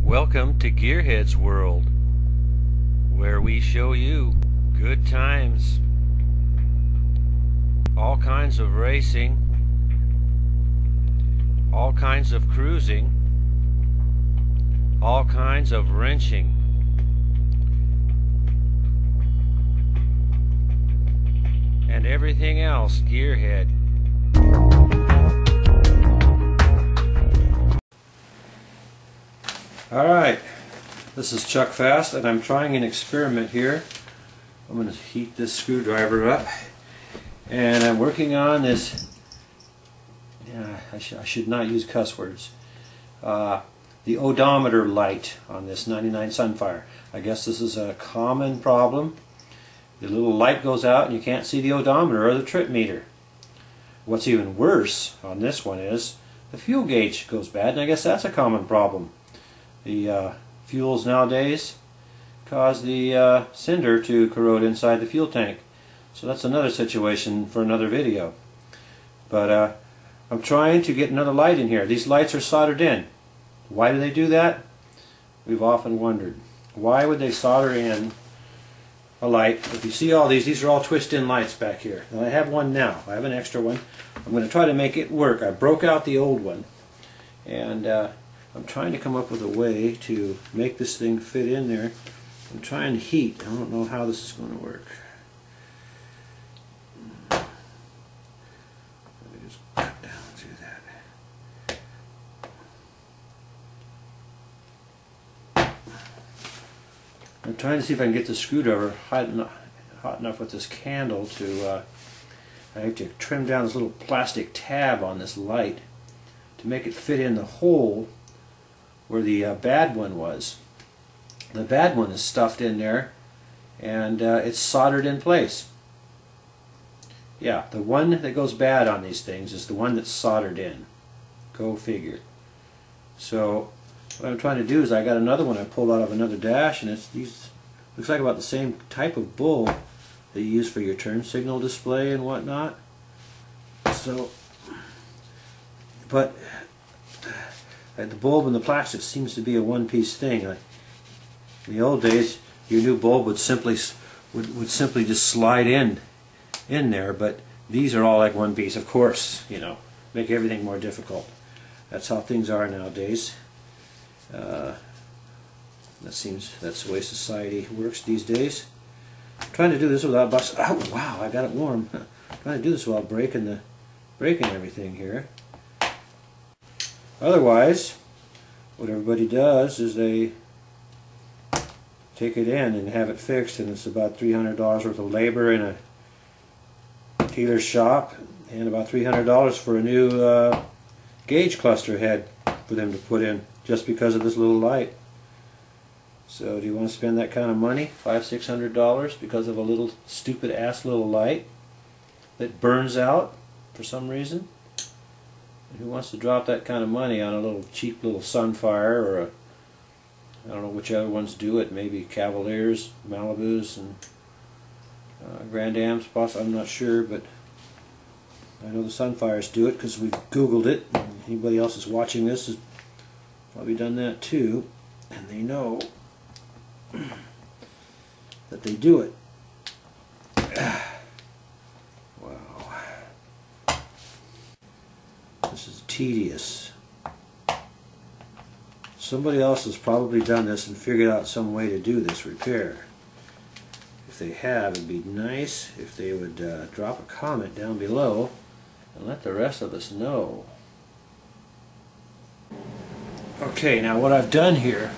Welcome to Gearheads world, where we show you good times, all kinds of racing, all kinds of cruising, all kinds of wrenching, and everything else gearhead. Alright, this is Chuck Fasst, and I'm trying an experiment here. I'm going to heat this screwdriver up, and I'm working on this, I should not use cuss words, the odometer light on this 99 Sunfire. I guess this is a common problem. The little light goes out and you can't see the odometer or the trip meter. What's even worse on this one is the fuel gauge goes bad, and I guess that's a common problem. The fuels nowadays cause the cinder to corrode inside the fuel tank. So that's another situation for another video. But I'm trying to get another light in here. These lights are soldered in. Why do they do that? We've often wondered. Why would they solder in a light? If you see all these are all twist-in lights back here. And I have one now. I have an extra one. I'm going to try to make it work. I broke out the old one. And I'm trying to come up with a way to make this thing fit in there. I'm trying to heat. I don't know how this is going to work. Let me just cut down to that. I'm trying to see if I can get the screwdriver hot enough with this candle to I have to trim down this little plastic tab on this light to make it fit in the hole where the bad one was. The bad one is stuffed in there, and it's soldered in place. Yeah, the one that goes bad on these things is the one that's soldered in. Go figure. So what I'm trying to do is I got another one I pulled out of another dash, and it's these, looks like about the same type of bulb that you use for your turn signal display and whatnot. So, but the bulb and the plastic seems to be a one-piece thing. In the old days, your new bulb would simply just slide in there, but these are all like one piece. Of course, you know, make everything more difficult. That's how things are nowadays. That's the way society works these days. I'm trying to do this without busting. Oh wow! I got it warm. I'm trying to do this without breaking everything here. Otherwise, what everybody does is they take it in and have it fixed, and it's about $300 worth of labor in a dealer's shop, and about $300 for a new gauge cluster head for them to put in, just because of this little light. So do you want to spend that kind of money, $500–600, because of a little stupid ass little light that burns out for some reason? And who wants to drop that kind of money on a little cheap little Sunfire, or a, I don't know which other ones do it, maybe Cavaliers, Malibus, and Grand Ams, I'm not sure, but I know the Sunfires do it because we've Googled it. Anybody else that's watching this has probably done that too, and they know that they do it. Wow. This is tedious. Somebody else has probably done this and figured out some way to do this repair. If they have, it'd be nice if they would drop a comment down below and let the rest of us know. Okay, now what I've done here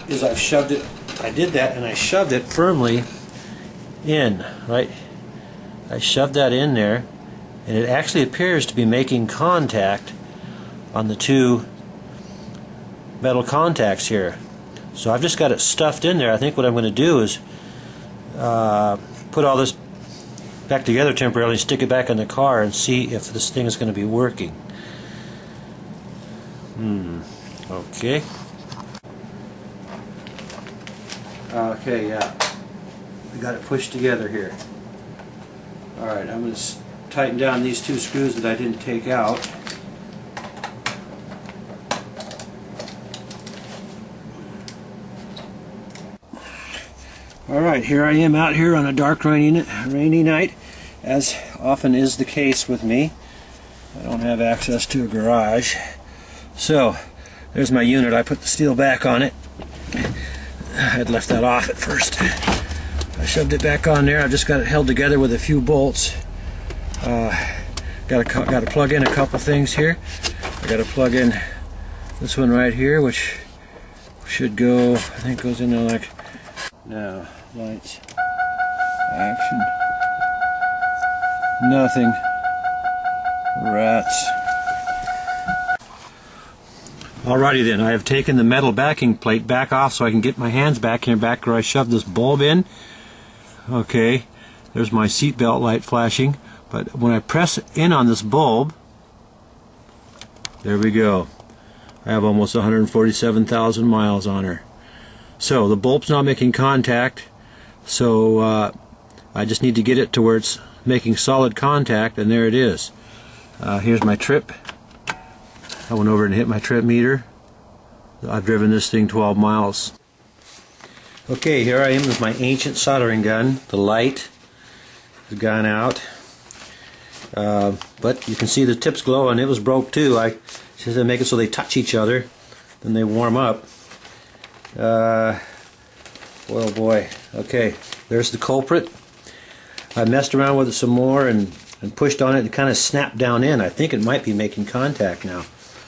is I've shoved it, I did that and I shoved it firmly in, right? I shoved that in there, and it actually appears to be making contact on the two metal contacts here. So I've just got it stuffed in there. I think what I'm going to do is put all this back together temporarily, stick it back in the car, and see if this thing is going to be working. Okay. Okay, yeah. We got it pushed together here. Alright, I'm going to tighten down these two screws that I didn't take out. Alright, here I am out here on a dark rainy night, as often is the case with me. I don't have access to a garage. So, there's my unit. I put the steel back on it. I had left that off at first. I shoved it back on there. I've just got it held together with a few bolts. Got to plug in a couple things here. I got to plug in this one right here, which should go, I think goes in there like, now, lights, action, nothing, rats. Alrighty then, I have taken the metal backing plate back off so I can get my hands back here, back where I shoved this bulb in. Okay, there's my seatbelt light flashing, but when I press in on this bulb, there we go. I have almost 147,000 miles on her. So the bulb's not making contact, so I just need to get it to where it's making solid contact, and there it is. Here's my trip. I went over and hit my trip meter. I've driven this thing 12 miles. Okay, here I am with my ancient soldering gun. The light has gone out. But you can see the tips glow, and it was broke too. I just make it so they touch each other, then they warm up. Well, boy. Okay, there's the culprit. I messed around with it some more and pushed on it and kind of snapped down in. I think it might be making contact now.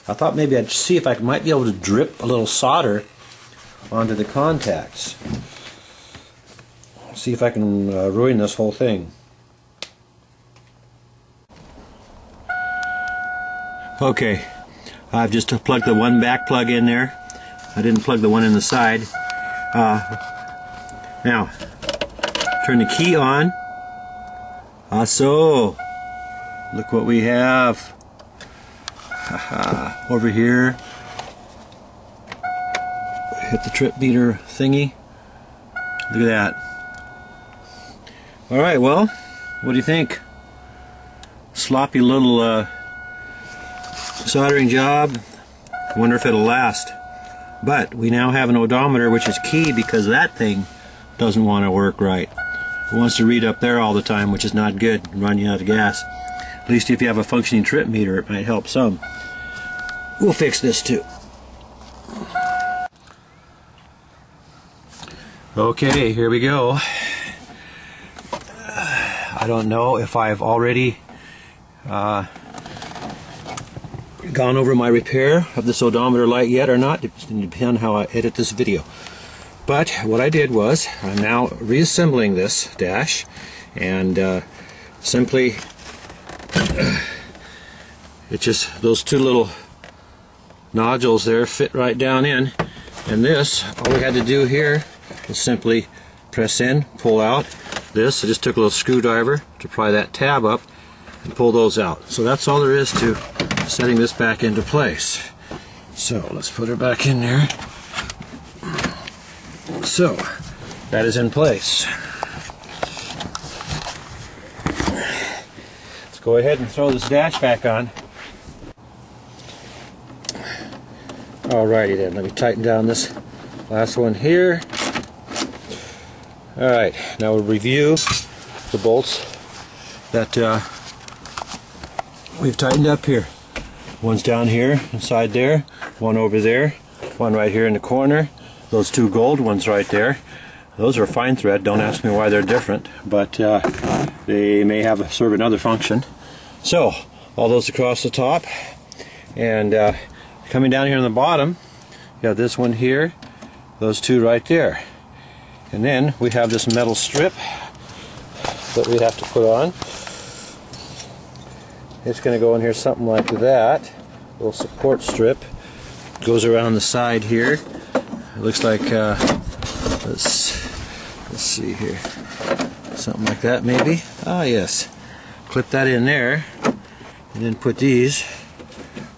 I thought maybe I'd see if I might be able to drip a little solder onto the contacts. See if I can ruin this whole thing. Okay, I've just plugged the one back plug in there. I didn't plug the one in the side. Now, turn the key on. So, look what we have. Over here. Hit the trip meter thingy. Look at that. Alright, well, what do you think? Sloppy little soldering job. I wonder if it'll last. But we now have an odometer, which is key because that thing doesn't want to work right. It wants to read up there all the time, which is not good and run you out of gas. At least if you have a functioning trip meter, it might help some. We'll fix this too. Okay, here we go. I don't know if I've already gone over my repair of this odometer light yet or not. It depends on how I edit this video. But what I did was, I'm now reassembling this dash, and simply, it's just those two little nodules there fit right down in, and this, all we had to do here was simply press in, pull out this. I just took a little screwdriver to pry that tab up and pull those out. So that's all there is to setting this back into place. So let's put her back in there. So that is in place. Let's go ahead and throw this dash back on. Alrighty then, let me tighten down this last one here. Alright, now we'll review the bolts that we've tightened up here. One's down here, inside there, one over there, one right here in the corner. Those two gold ones right there, those are fine thread. Don't ask me why they're different, but they may serve another function. So, all those across the top, and coming down here on the bottom, you have this one here, those two right there. And then we have this metal strip that we have to put on. It's going to go in here something like that. A little support strip. Goes around the side here. It looks like, let's see here. Something like that maybe. Ah yes. Clip that in there. And then put these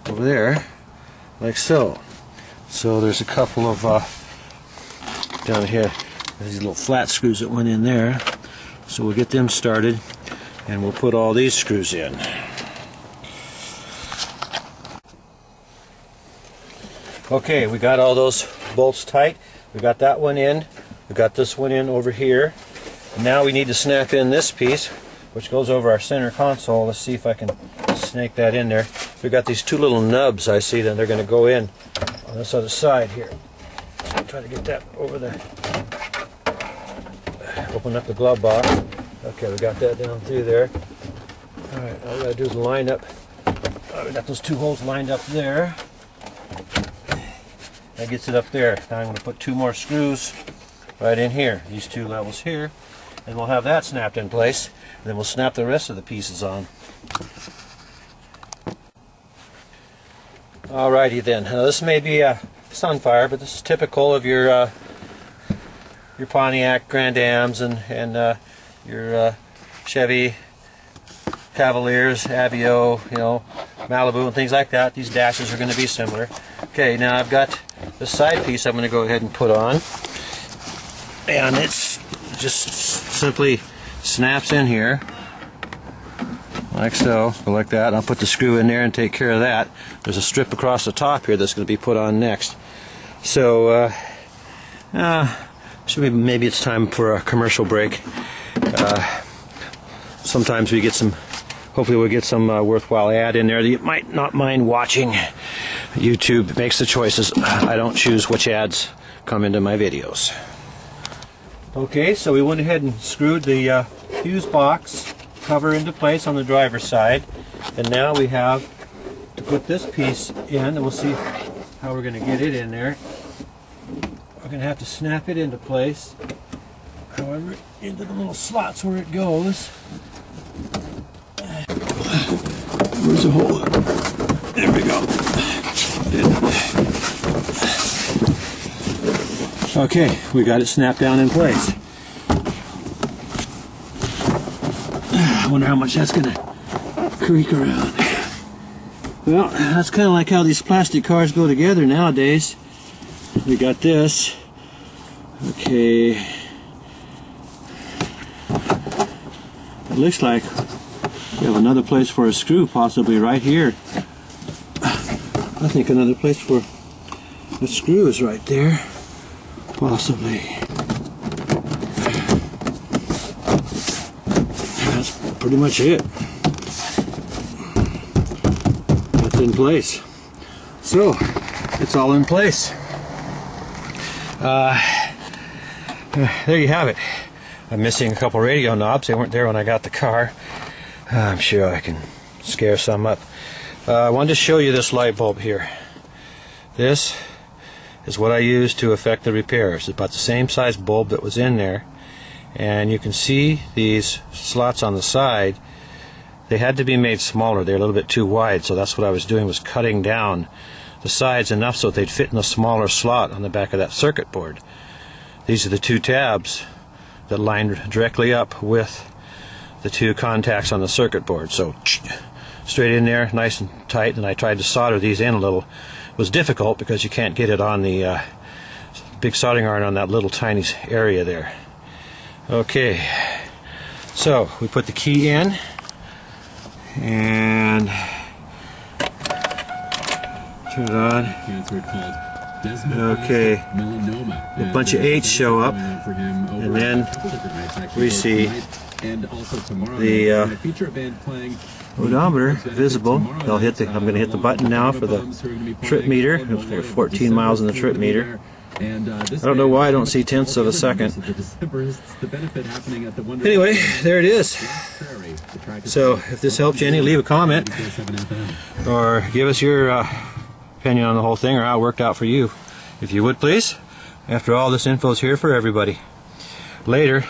over there. Like so. So there's a couple of, down here, these little flat screws that went in there. So we'll get them started. And we'll put all these screws in. Okay, we got all those bolts tight. We got that one in. We got this one in over here. And now we need to snap in this piece, which goes over our center console. Let's see if I can snake that in there. We've got these two little nubs I see that they're going to go in on this other side here. So I'll try to get that over there. Open up the glove box. Okay, we got that down through there. Alright, all we gotta do is line up. We got those two holes lined up there. That gets it up there. Now I'm going to put two more screws right in here, these two levels here, and we'll have that snapped in place, and then we'll snap the rest of the pieces on. Alrighty then. Now this may be a Sunfire, but this is typical of your Pontiac Grand Ams and your Chevy Cavaliers, Aveo, you know, Malibu and things like that. These dashes are going to be similar. Okay, now I've got the side piece I'm going to go ahead and put on, and it's just simply snaps in here like so, go like that. I'll put the screw in there and take care of that. There's a strip across the top here that's going to be put on next. So maybe it's time for a commercial break. Sometimes we get some, hopefully we'll get some worthwhile ad in there that you might not mind watching. YouTube makes the choices. I don't choose which ads come into my videos. Okay, so we went ahead and screwed the fuse box cover into place on the driver's side, and now we have to put this piece in, and we'll see how we're going to get it in there. We're going to have to snap it into place, however, into the little slots where it goes. Where's the hole? There we go. Okay, we got it snapped down in place. I wonder how much that's going to creak around. Well, that's kind of like how these plastic cars go together nowadays. We got this. Okay. It looks like we have another place for a screw, possibly right here. I think another place for the screw is right there. Possibly. That's pretty much it. That's in place. So, it's all in place. There you have it. I'm missing a couple radio knobs. They weren't there when I got the car. I'm sure I can scare some up. I wanted to show you this light bulb here. This is what I use to effect the repair. It's about the same size bulb that was in there, and you can see these slots on the side. They had to be made smaller. They're a little bit too wide, so that's what I was doing, was cutting down the sides enough so that they'd fit in a smaller slot on the back of that circuit board. These are the two tabs that line directly up with the two contacts on the circuit board. So straight in there, nice and tight, and I tried to solder these in a little. It was difficult because you can't get it on the big soldering iron on that little tiny area there. Okay, so we put the key in, and turn it on. Okay, a bunch of 8s show up, and then we see the odometer visible. I'm going to hit the button now for the trip meter. We're 14 miles in the trip meter. I don't know why I don't see tenths of a second. Anyway, there it is. So if this helps you any, leave a comment or give us your opinion on the whole thing, or how it worked out for you, if you would please. After all, this info's here for everybody. Later.